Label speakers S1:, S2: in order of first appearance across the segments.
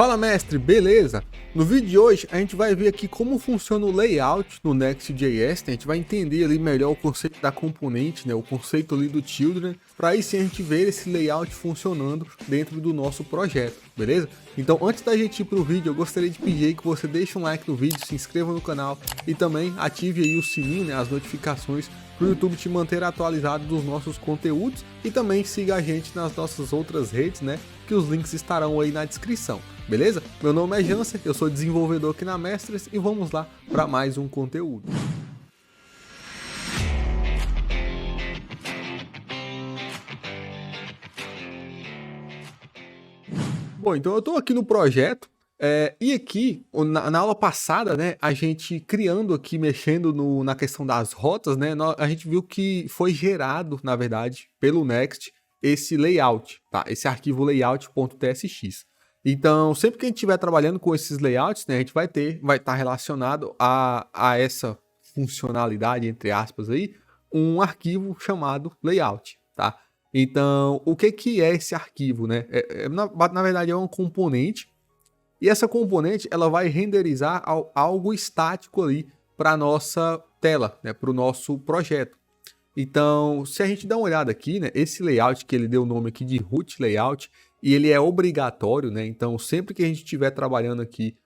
S1: Fala mestre, beleza? No vídeo de hoje a gente vai ver aqui como funciona o layout no Next.js, né? A gente vai entender ali melhor o conceito da componente, né? O conceito ali do children, para aí sim a gente ver esse layout funcionando dentro do nosso projeto, beleza? Então antes da gente ir pro vídeo, eu gostaria de pedir aí que você deixe um like no vídeo, se inscreva no canal e também ative aí o sininho, né? As notificações para o YouTube te manter atualizado dos nossos conteúdos e também siga a gente nas nossas outras redes, né? Que os links estarão aí na descrição. Beleza? Meu nome é Janser, eu sou desenvolvedor aqui na Mestres e vamos lá para mais um conteúdo. Bom, então eu estou aqui no projeto e aqui, na aula passada, né, a gente criando aqui, mexendo na questão das rotas, né, a gente viu que foi gerado, na verdade, pelo Next, esse layout, tá? Esse arquivo layout.tsx. Então, sempre que a gente estiver trabalhando com esses layouts, né, a gente vai estar relacionado a essa funcionalidade, entre aspas, aí, um arquivo chamado layout, tá? Então, o que é esse arquivo, né? Na verdade, é uma componente, e essa componente ela vai renderizar algo estático ali para a nossa tela, né? Para o nosso projeto. Então, se a gente dá uma olhada aqui, né, esse layout que ele deu o nome aqui de root layout, e ele é obrigatório, né? Então, sempre que a gente estiver trabalhando aqui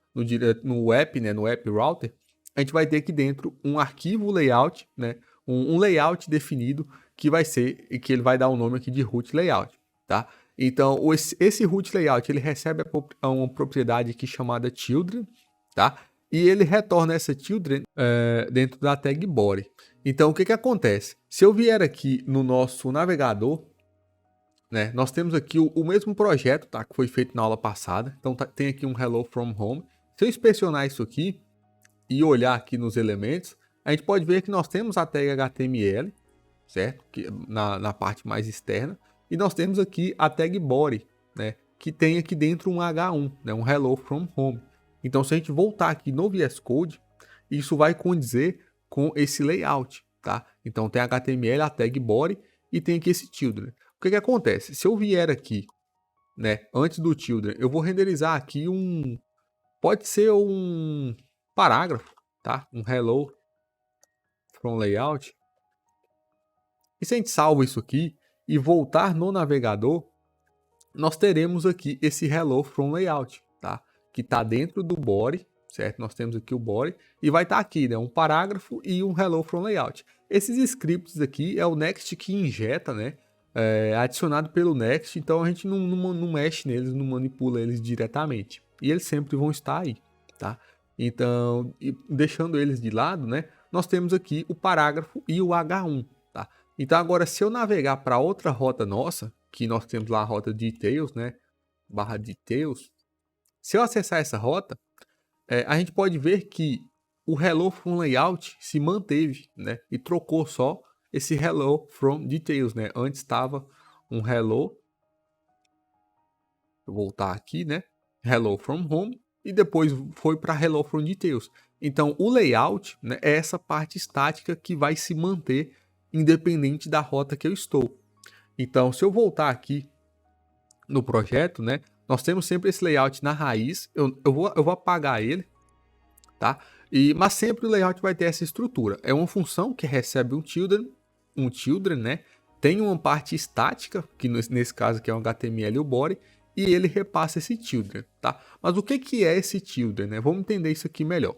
S1: no app, né, no app router, a gente vai ter aqui dentro um arquivo layout, né, um layout definido que vai ser e que ele vai dar o nome aqui de root layout, tá? Então, esse root layout ele recebe uma propriedade aqui chamada children, tá? E ele retorna essa children dentro da tag body. Então, o que acontece? Se eu vier aqui no nosso navegador, né, nós temos aqui o mesmo projeto, tá, que foi feito na aula passada. Então, tem aqui um Hello from Home. Se eu inspecionar isso aqui e olhar aqui nos elementos, a gente pode ver que nós temos a tag HTML, certo? Que, na parte mais externa. E nós temos aqui a tag body, né, que tem aqui dentro um H1, né, um Hello from Home. Então, se a gente voltar aqui no VS Code, isso vai condizer com esse layout, tá? Então tem HTML, a tag body e tem aqui esse children. O que acontece? Se eu vier aqui, né, antes do children, eu vou renderizar aqui pode ser um parágrafo, tá? Um hello from layout. E se a gente salva isso aqui e voltar no navegador, nós teremos aqui esse hello from layout, tá? Que está dentro do body, certo? Nós temos aqui o body e vai estar aqui, né, um parágrafo e um hello from layout. Esses scripts aqui é o Next que injeta, né, adicionado pelo Next, então a gente não mexe neles, não manipula eles diretamente. E eles sempre vão estar aí, tá? Então, deixando eles de lado, né, nós temos aqui o parágrafo e o H1, tá? Então agora se eu navegar para outra rota nossa, que nós temos lá a rota details, né, barra details, se eu acessar essa rota, a gente pode ver que o hello from layout se manteve, né? E trocou só esse hello from details, né? Antes estava um hello, vou voltar aqui, né? Hello from home e depois foi para hello from details. Então o layout, né, é essa parte estática que vai se manter independente da rota que eu estou. Então se eu voltar aqui no projeto, né? Nós temos sempre esse layout na raiz. Eu vou apagar ele, tá? Mas sempre o layout vai ter essa estrutura. É uma função que recebe um children, né? Tem uma parte estática, que nesse caso aqui é um HTML e o body, e ele repassa esse children, tá? Mas o que é esse children, né? Vamos entender isso aqui melhor.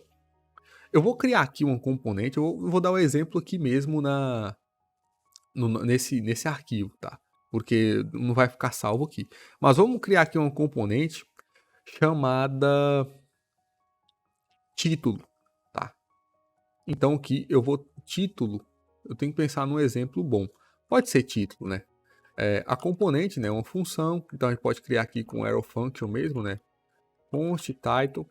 S1: Eu vou criar aqui uma componente, eu vou dar um exemplo aqui mesmo nesse arquivo, tá? Porque não vai ficar salvo aqui. Mas vamos criar aqui uma componente chamada título, tá? Então aqui eu tenho que pensar num exemplo bom. Pode ser título, né? A componente, né, é uma função, então a gente pode criar aqui com arrow function mesmo, né? Const title.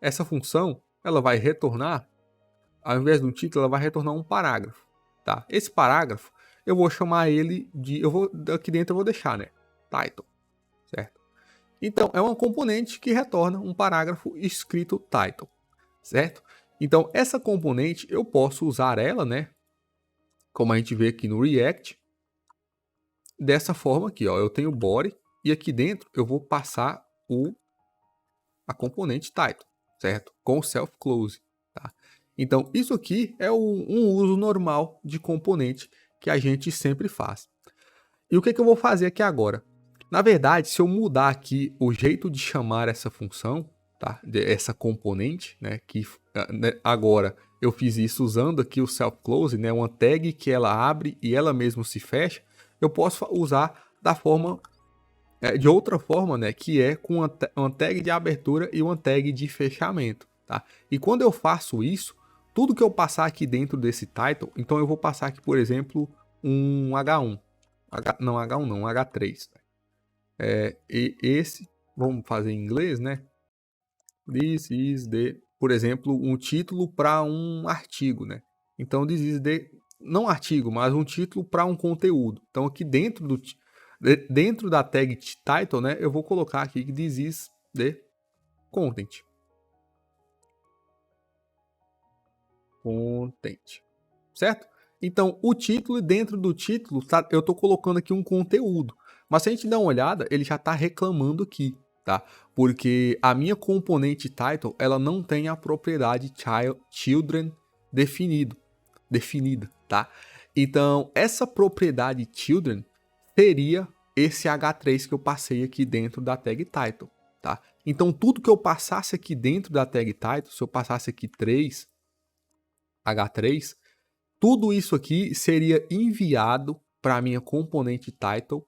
S1: Essa função, ela vai retornar, ao invés de um título, ela vai retornar um parágrafo, tá? Esse parágrafo, eu vou chamar ele de, aqui dentro eu vou deixar, né, title, certo? Então, é uma componente que retorna um parágrafo escrito title, certo? Então, essa componente, eu posso usar ela, né, como a gente vê aqui no React, dessa forma aqui, ó, eu tenho body, e aqui dentro eu vou passar a componente title, certo? Com o self-close, tá? Então, isso aqui é um uso normal de componente que a gente sempre faz. E o que eu vou fazer aqui agora? Na verdade, se eu mudar aqui o jeito de chamar essa função, tá? Essa componente, né? Que agora eu fiz isso usando aqui o self-close, né? Uma tag que ela abre e ela mesma se fecha. Eu posso usar da forma de outra forma, né, que é com uma tag de abertura e uma tag de fechamento, tá? E quando eu faço isso, tudo que eu passar aqui dentro desse title, então eu vou passar aqui, por exemplo, um H1, não H1 não, um H3. E esse, vamos fazer em inglês, né? This is the, por exemplo, um título para um artigo, né? Então, this is the, não artigo, mas um título para um conteúdo. Então, aqui dentro da tag title, né, eu vou colocar aqui que this is the content. Certo? Então, o título, e dentro do título, eu estou colocando aqui um conteúdo. Mas se a gente der uma olhada, ele já está reclamando aqui, tá? Porque a minha componente title, ela não tem a propriedade children definida, tá? Então, essa propriedade children seria esse H3 que eu passei aqui dentro da tag title, tá? Então, tudo que eu passasse aqui dentro da tag title, se eu passasse aqui 3, H3, tudo isso aqui seria enviado para a minha componente title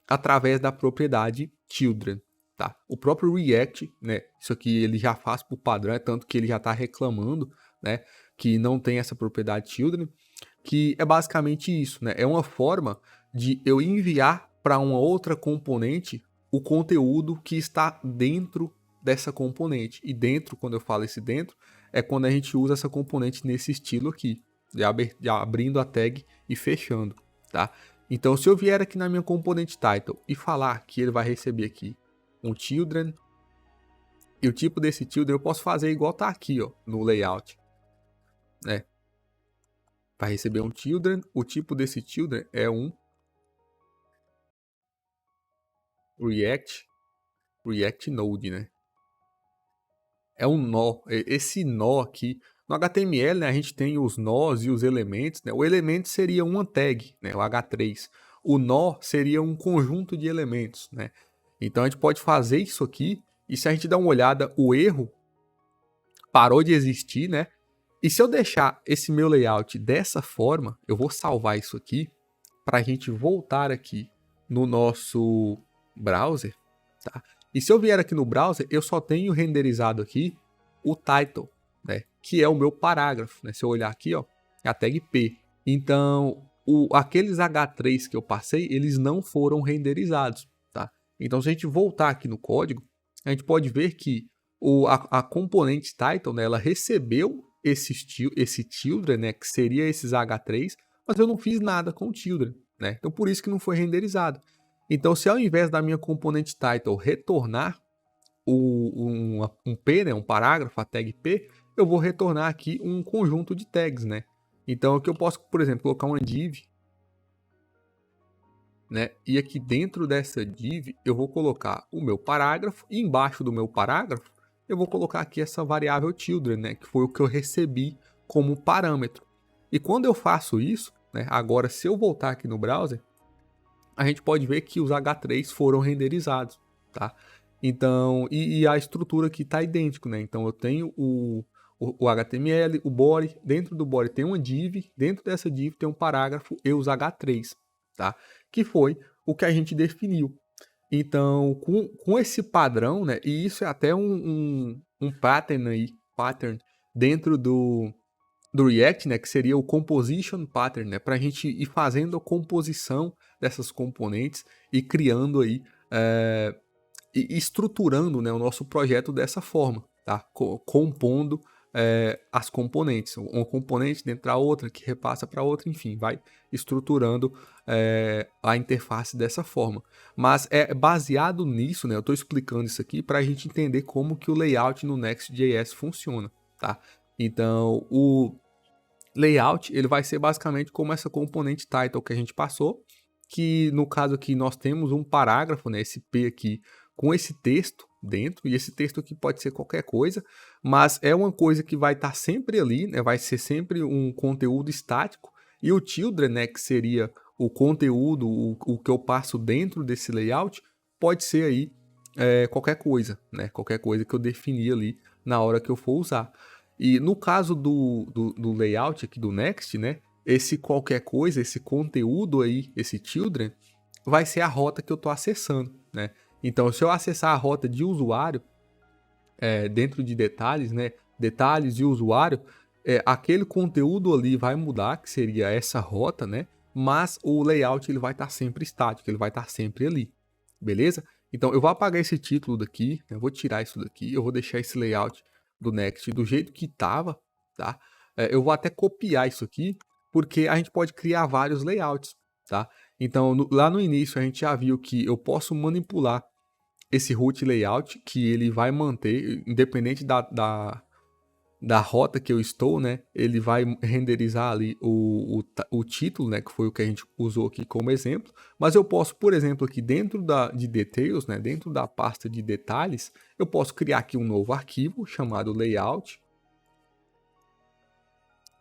S1: através da propriedade children, tá? O próprio React, né? Isso aqui ele já faz por padrão, é tanto que ele já está reclamando, né? Que não tem essa propriedade children, que é basicamente isso, né? É uma forma de eu enviar para uma outra componente o conteúdo que está dentro dessa componente. E dentro, quando eu falo esse dentro, é quando a gente usa essa componente nesse estilo aqui, de abrindo a tag e fechando, tá? Então, se eu vier aqui na minha componente title e falar que ele vai receber aqui um children, e o tipo desse children eu posso fazer igual tá aqui, ó, no layout, né? Vai receber um children, o tipo desse children é um React Node, né? É um nó. Esse nó aqui, no HTML, né, a gente tem os nós e os elementos, né? O elemento seria uma tag, né, o H3. O nó seria um conjunto de elementos, né? Então a gente pode fazer isso aqui, e se a gente dar uma olhada, o erro parou de existir, né? E se eu deixar esse meu layout dessa forma, eu vou salvar isso aqui para a gente voltar aqui no nosso browser, tá? E se eu vier aqui no browser, eu só tenho renderizado aqui o title, né? Que é o meu parágrafo, né? Se eu olhar aqui, ó, é a tag P. Então, aqueles H3 que eu passei, eles não foram renderizados, tá? Então, se a gente voltar aqui no código, a gente pode ver que a componente title, né, ela recebeu esse children, né, que seria esses H3, mas eu não fiz nada com o children, né? Então, por isso que não foi renderizado. Então, se ao invés da minha componente title retornar um P, né, um parágrafo, a tag P, eu vou retornar aqui um conjunto de tags, né? Então, aqui eu posso, por exemplo, colocar uma div, né? E aqui dentro dessa div, eu vou colocar o meu parágrafo, e embaixo do meu parágrafo, eu vou colocar aqui essa variável children, né? Que foi o que eu recebi como parâmetro. E quando eu faço isso, né? Agora, se eu voltar aqui no browser, a gente pode ver que os H3 foram renderizados, tá? Então, e a estrutura aqui está idêntico, né? Então, eu tenho o HTML, o body, dentro do body tem uma div, dentro dessa div tem um parágrafo e os H3, tá? Que foi o que a gente definiu. Então, com esse padrão, né? E isso é até um pattern aí, dentro do React, né, que seria o composition pattern, né, para a gente ir fazendo a composição dessas componentes e criando aí, e estruturando, né, o nosso projeto dessa forma, tá? Compondo as componentes, uma componente dentro da outra que repassa para outra, enfim, vai estruturando a interface dessa forma. Mas é baseado nisso, né, eu estou explicando isso aqui para a gente entender como que o layout no Next.js funciona, tá? Então, o layout ele vai ser basicamente como essa componente title que a gente passou, que no caso aqui nós temos um parágrafo, né, esse P aqui, com esse texto dentro, e esse texto aqui pode ser qualquer coisa, mas é uma coisa que vai estar sempre ali, né? Vai ser sempre um conteúdo estático, e o children, né, que seria o conteúdo, o que eu passo dentro desse layout, pode ser aí qualquer coisa, né? Qualquer coisa que eu definir ali na hora que eu for usar. E no caso do layout aqui do Next, né? Esse qualquer coisa, esse conteúdo aí, esse children, vai ser a rota que eu estou acessando, né? Então, se eu acessar a rota de usuário, dentro de detalhes, né? Detalhes e usuário, aquele conteúdo ali vai mudar, que seria essa rota, né? Mas o layout ele vai estar sempre estático, ele vai estar sempre ali, beleza? Então, eu vou apagar esse título daqui, eu vou tirar isso daqui, eu vou deixar esse layout do Next do jeito que estava, tá? Eu vou até copiar isso aqui, porque a gente pode criar vários layouts, tá? Então, lá no início a gente já viu que eu posso manipular esse root layout, que ele vai manter, independente da rota que eu estou, né? Ele vai renderizar ali o título, né? Que foi o que a gente usou aqui como exemplo. Mas eu posso, por exemplo, aqui dentro de details, né? Dentro da pasta de detalhes, eu posso criar aqui um novo arquivo chamado layout,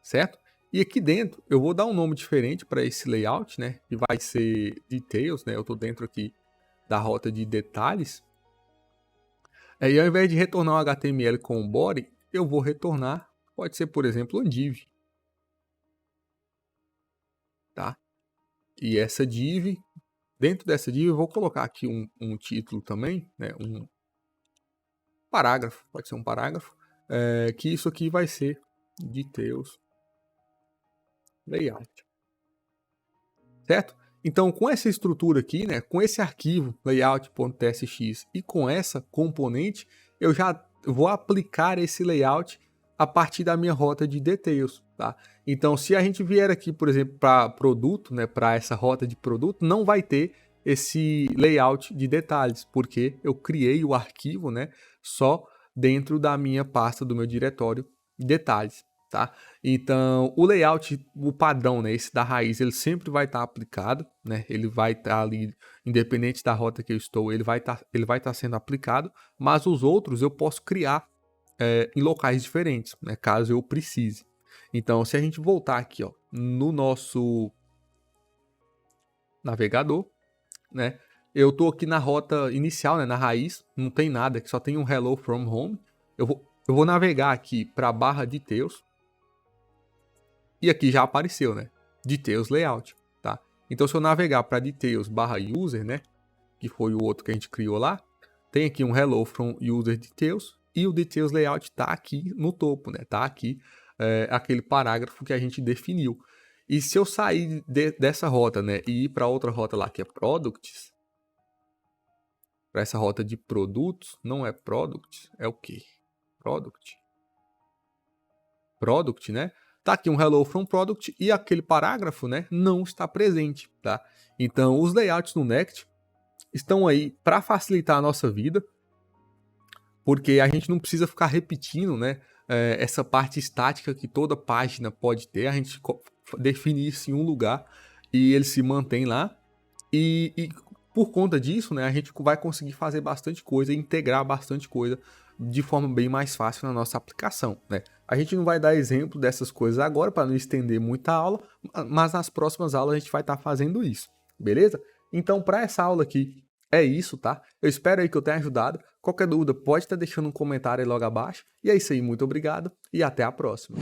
S1: certo? E aqui dentro eu vou dar um nome diferente para esse layout, né? Que vai ser details, né? Eu estou dentro aqui da rota de detalhes. E ao invés de retornar um HTML com o body, eu vou retornar, pode ser, por exemplo, um div, tá? E essa div, dentro dessa div eu vou colocar aqui um título também, né? Um parágrafo, pode ser um parágrafo, que isso aqui vai ser details layout, certo? Então, com essa estrutura aqui, né, com esse arquivo layout.tsx e com essa componente, eu já vou aplicar esse layout a partir da minha rota de details, tá? Então, se a gente vier aqui, por exemplo, para produto, né, para essa rota de produto, não vai ter esse layout de detalhes, porque eu criei o arquivo, né, só dentro da minha pasta do meu diretório detalhes, tá? Então, o layout, o padrão, né, esse da raiz, ele sempre vai estar aplicado, né? Ele vai estar ali, independente da rota que eu estou, ele vai estar sendo aplicado, mas os outros eu posso criar em locais diferentes, né, caso eu precise. Então, se a gente voltar aqui, ó, no nosso navegador, né, eu tô aqui na rota inicial, né, na raiz, não tem nada, que só tem um hello from home. Eu vou navegar aqui para a barra details, e aqui já apareceu, né, details layout, tá? Então, se eu navegar para details barra user, né, que foi o outro que a gente criou lá, tem aqui um hello from user details, e o details layout está aqui no topo, né? Tá aqui aquele parágrafo que a gente definiu. E se eu sair dessa rota, né, e ir para outra rota lá que é products, para essa rota de produtos, não é products, é o quê? Product, né? Tá aqui um hello from product e aquele parágrafo, né, não está presente, tá? Então, os layouts no Next estão aí para facilitar a nossa vida, porque a gente não precisa ficar repetindo, né, essa parte estática que toda página pode ter. A gente define isso em um lugar e ele se mantém lá. E por conta disso, né, a gente vai conseguir fazer bastante coisa, integrar bastante coisa de forma bem mais fácil na nossa aplicação, né? A gente não vai dar exemplo dessas coisas agora para não estender muita aula, mas nas próximas aulas a gente vai estar fazendo isso, beleza? Então, para essa aula aqui, é isso, tá? Eu espero aí que eu tenha ajudado. Qualquer dúvida, pode estar deixando um comentário aí logo abaixo. E é isso aí, muito obrigado e até a próxima.